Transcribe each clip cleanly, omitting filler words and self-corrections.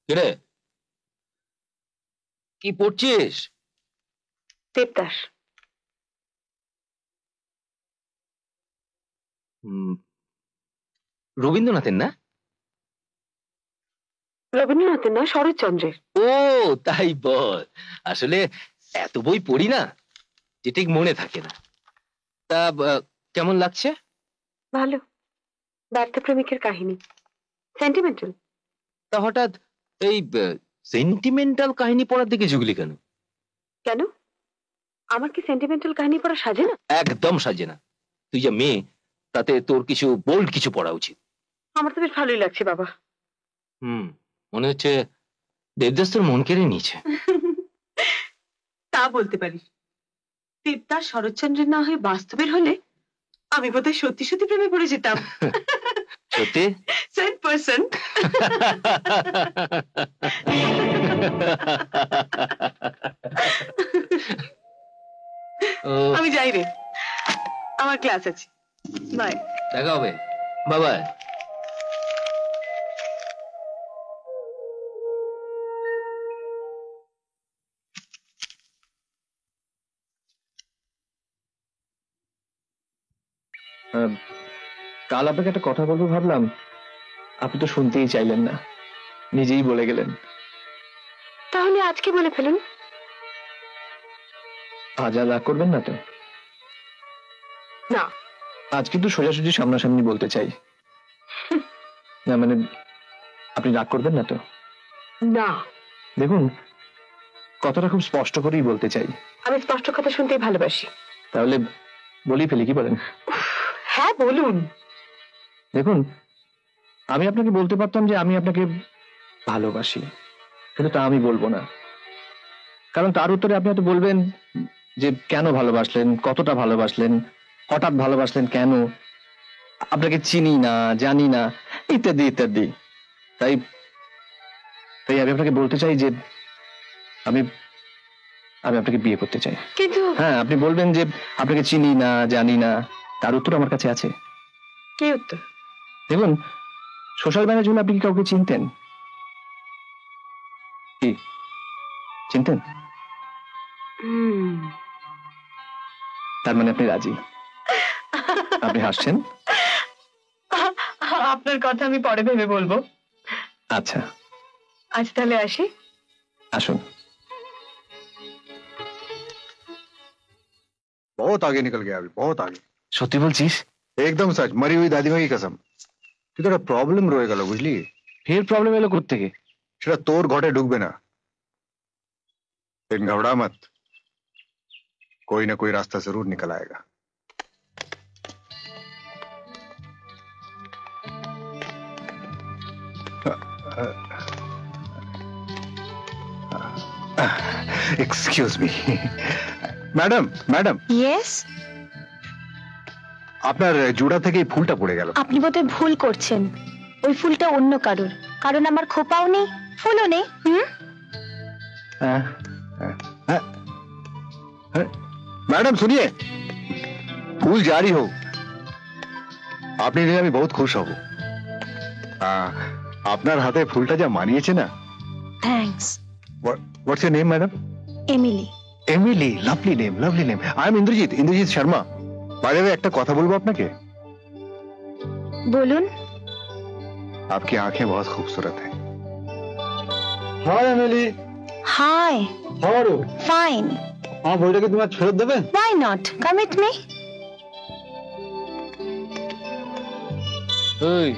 কিরে, কি পড়ছিস? দেবদাস। রবীন্দ্রনাথের না? রবীন্দ্রনাথের না, শরৎচন্দ্রের। ও তাই বল। আসলে এত বই পড়ি না যে ঠিক মনে থাকে না। তা কেমন লাগছে? ভালো। ব্যর্থ প্রেমিকের কাহিনী, সেন্টিমেন্টাল। তা হঠাৎ এই সেন্টিমেন্টাল কাহিনী পড়ার দিকে ঝুগলি কেন? কেন, আমার কি সেন্টিমেন্টাল কাহিনী পড়া সাজে না? একদম সাজে না। তুই যে মেয়ে, তাতে তোর কিছু বোল্ড কিছু পড়া উচিত। আমার তো বেশ ভালোই লাগছে বাবা। মনে হচ্ছে দেবদাস তোর মন কেড়ে নিয়েছে। তা বলতে পারিস। দেবদাস শরৎচন্দ্রের না হয়ে বাস্তবের হলে আমি বোধহয় সত্যি সত্যি প্রেমে পড়ে যেতাম। সত্যি 100%। আমি যাই রে, আমার ক্লাস আছে। বাই। দেখা হবে। বাই। কাল আপনাকে একটা কথা বলবো ভাবলাম, আপনি তো শুনতেই চাইলেন না, নিজেই বলে গেলেন। তাহলে আজকে বলে ফেলুন। আজ আর রাগ করবেন না তো? না, আজ কিন্তু সোজাসুজি সামনাসামনি বলতে চাই। না মানে, আপনি রাগ করবেন না তো? না, দেখুন, কথাটা খুব স্পষ্ট করেই বলতে চাই। আমি স্পষ্ট কথা শুনতেই ভালোবাসি। তাহলে বলি ফেলি, কি বলেন? হ্যাঁ বলুন। দেখুন, আমি আপনাকে বলতে পারতাম যে আমি আপনাকে ভালোবাসি, কিন্তু তা আমি বলবো না। কারণ তার উত্তরে আপনি হয়তো বলবেন যে কেন ভালোবাসলেন, কতটা ভালোবাসলেন, হঠাৎ ভালোবাসলেন কেন, আপনাকে চিনি না, জানি না, ইত্যাদি ইত্যাদি। তাই তাই আমি আপনাকে বলতে চাই যে আমি আমি আপনাকে বিয়ে করতে চাই। কিন্তু হ্যাঁ, আপনি বলবেন যে আপনাকে চিনি না, জানি না, তার উত্তর আমার কাছে আছে। কি উত্তর? দেখুন, সোশ্যাল ম্যানের জন্য আপনি কি কাউকে চিনতেন? কি চিনতেন? তার মানে আপনি রাজি? আপনি হাসছেন। আপনার কথা আমি পরে ভেবে বলবো। আচ্ছা, আজ তাহলে আসি। আসুন। बहुत आगे निकल गया अभी, बहुत आगे। সত্যি বলছিস? एकदम सच, मरी हुई दादी माँ की कसम। কিন্তু একটা প্রবলেম রয়ে গেল, বুঝলি? ফের প্রবলেম এলো কোত্থেকে? সেটা তোর ঘটে ঢুকবে না। लेकिन घबरा मत, कोई ना कोई रास्ता जरूर निकल आएगा। Excuse me madam, madam, yes. আপনার জুড়া থেকে এই ফুলটা পড়ে গেল। আপনি বোধহয় ভুল করছেন, ওই ফুলটা অন্য কারোর। কারণ আমার খোপাও নেই, ফুলও নেই। मैडम सुनिए, फूल जारी हो, আপনি নিলে আমি বহুত খুশ হব। আপনার হাতে ফুলটা যা মানিয়েছে না। Thanks. What's your name madam? Emily. Emily, lovely name, lovely name. I am Indrajit, Indrajit Sharma. By the way, একটা কথা বলবো আপনাকে। বলুন। आपकी आंखें बहुत खूबसूरत हैं। Hi Emily. Hi. How are you? Fine. আমার বইটাকে তুমি আজ ফেরত দেবে? Why not? Come with me. ওই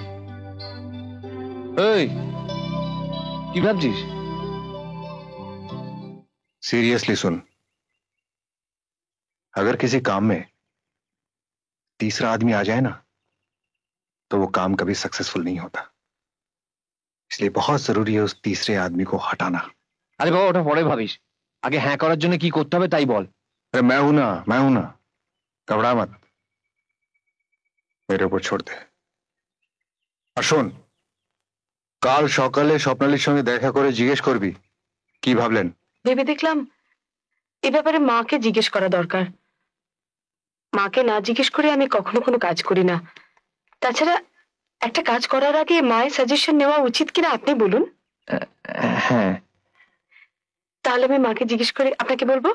ওই, কি ভাবছিস? सीरियसली सुन, अगर किसी काम में तीसरा आदमी आ जाए ना, तो वो काम कभी सक्सेसफुल नहीं होता। इसलिए बहुत जरूरी है उस तीसरे आदमी को हटाना। আরে বাবা, ওটা পরে ভাবিস, আগে হ্যাঁ করার জন্য কি করতে হবে তাই বল। अरे मैं हूं ना, मैं हूं ना, घबरा मत, मेरे ऊपर छोड़ दे। আর শোন, কাল সকালে স্বপ্নালীর সঙ্গে দেখা করে জিজ্ঞেস করবি কি ভাবলেন। ভেবে দেখলাম এ ব্যাপারে মাকে জিজ্ঞেস করা দরকার। মাকে না জিজ্ঞেস করে আমি কখনো কোনো কাজ করি না। তাছাড়া একটা কাজ করার আগে মায়ের সাজেশন নেওয়া উচিত কিনা আপনি বলুন। হ্যাঁ। তাহলে আমি মাকে জিজ্ঞেস করে আপনাকে বলবো।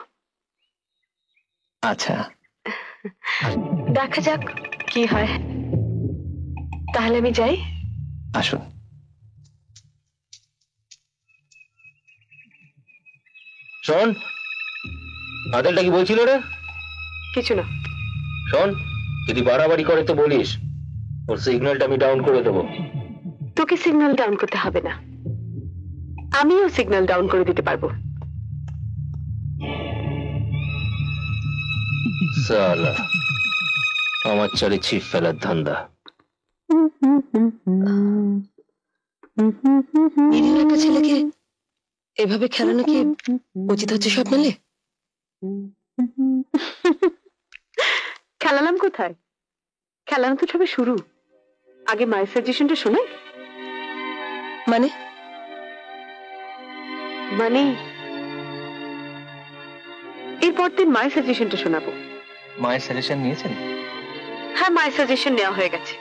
আচ্ছা, দেখা যাক কি হয়। তাহলে আমি যাই। আসুন। শোন, আদেলটা কি বলছিল রে? কিছু না। শোন, যদি বাড়াবাড়ি করে তো বলিস, ওর সিগন্যালটা আমি ডাউন করে দেবো। তোকে সিগন্যাল ডাউন করতে হবে না, আমিও সিগন্যাল ডাউন করে দিতে পারবো। সালা, আমার চালে ছিপ ফেলার ধান্দা। নিরীহ একটা ছেলেকে এভাবে খেলানো কি উচিত হচ্ছে স্বপ্নালে? খেলালাম কোথায়? খেলানো তো সবে শুরু। আগে মায়ের সাজেশনটা শোনাই। মানে মানে এরপর দিন মায়ের সাজেশনটা শোনাবো। মায়ের সাজেশন নিয়েছেন? হ্যাঁ, মায়ের সাজেশন নেওয়া হয়ে গেছে।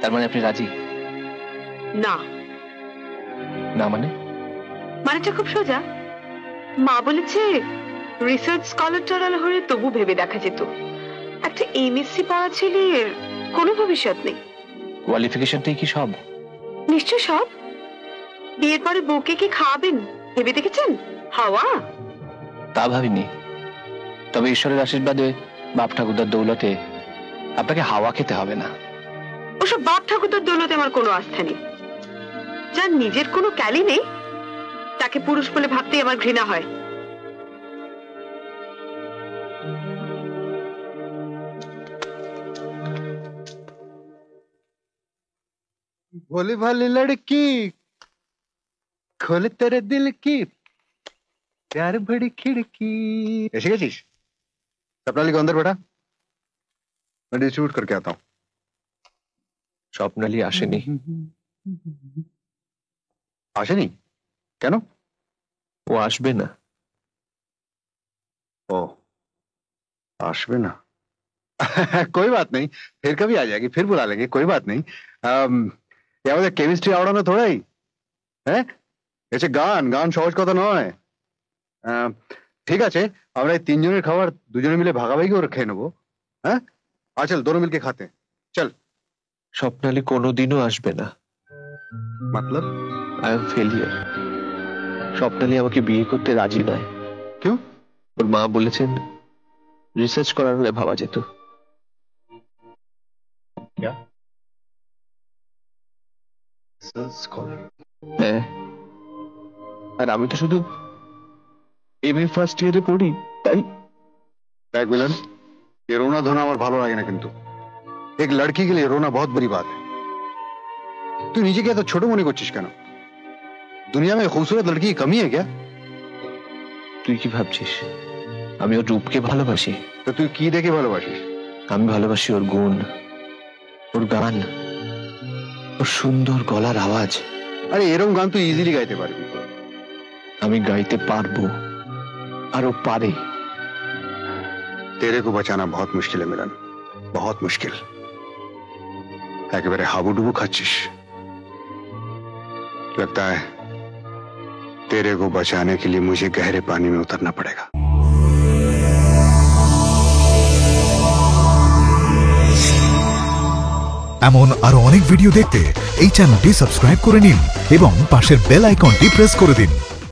তার মানে আপনি রাজি? না। না মানে? মানেটা খুব সোজা। মা বলেছে রিসার্চ স্কলার টরাল হয়ে তবু ভেবে দেখা যেত একটা এমএসসি পড়া ছেলের কোনো ভবিষ্যৎ নেই। কোয়ালিফিকেশনটাই কি সব? নিশ্চয় সব। বিয়ের পরে বউকে কি খাওয়াবেন ভেবে দেখেছেন? হাওয়া? তা ভাবিনি, তবে ঈশ্বরের আশীর্বাদে বাপ ঠাকুরদার দৌলতে আপনাকে হাওয়া খেতে হবে না। ওসব বাপ ঠাকুরদার দৌলতে আমার কোনো আস্থা নেই। যার নিজের কোনো ক্যালি নেই তাকে পুরুষ বলে ভাবতেই আমার ঘৃণা হয়। भोली भाली लड़की खोले तेरे दिल की प्यार बड़ी खिड़की। ऐसे क्या चीज? सपनाली को अंदर बैठा, मैं डिस्ट्रीब्यूट करके आता हूँ। স্বপ্নালী আসেনি। আসেনি কেন? ও আসবে না। ओ, आशबे ना। कोई बात नहीं, फिर कभी आ जाएगी, फिर बुला लेंगे, कोई बात नहीं। ये আমাদের কেমিস্ট্রি আওড়ানো থোড়াই, হ্যাঁ? এসে গান গান সহজ কথা নয়। ঠিক আছে, আমরা এই তিনজনের খাবার দুজনে মিলে ভাগাভাগি করে খেয়ে নেবো। হ্যাঁ, চল দোনো মিলকে খাতে চল। স্বপ্নালী কোনোদিনও আসবে না। मतलब আই এম ফেলিয়ার। স্বপ্নালী আমাকে বিয়ে করতে রাজি নয়। क्यों? ওর মা বলেছেন রিসার্চ করার হলে ভাবা যেত। হ্যাঁ, আর আমি তো শুধু এমএ ফার্স্ট ইয়ারে পড়ি, তাই। देख मिलन, ये रोना धोना আমার ভালো লাগে না কিন্তু। एक लड़की के लिए रोना बहुत बड़ी बात है। तू নিজেকে এত ছোট মনে করছিস কেন? दुनिया में खूबसूरत लड़की की कमी है क्या? তুই কি ভাবছিস আমি ওর রূপকে ভালোবাসি? তো তুই কি দেখে ভালোবাসিস? আমি ভালোবাসি ওর গুণ, ওর গান, ওর সুন্দর গলার আওয়াজ। আরে এরকম গান তুই ইজিলি গাইতে পারবি। আমি গাইতে পারবো, আর ও পারে। तेरे को बचाना बहुत मुश्किल है मिलन, बहुत मुश्किल। একেবারে হাবুডুবু খাচ্ছিস। लगता है तेरे को बचाने के लिए मुझे गहरे पानी में उतरना पड़ेगा। এমন আরো অনেক ভিডিও দেখতে এই চ্যানেলটি সাবস্ক্রাইব করে নিন এবং পাশের বেল আইকনটি প্রেস করে দিন।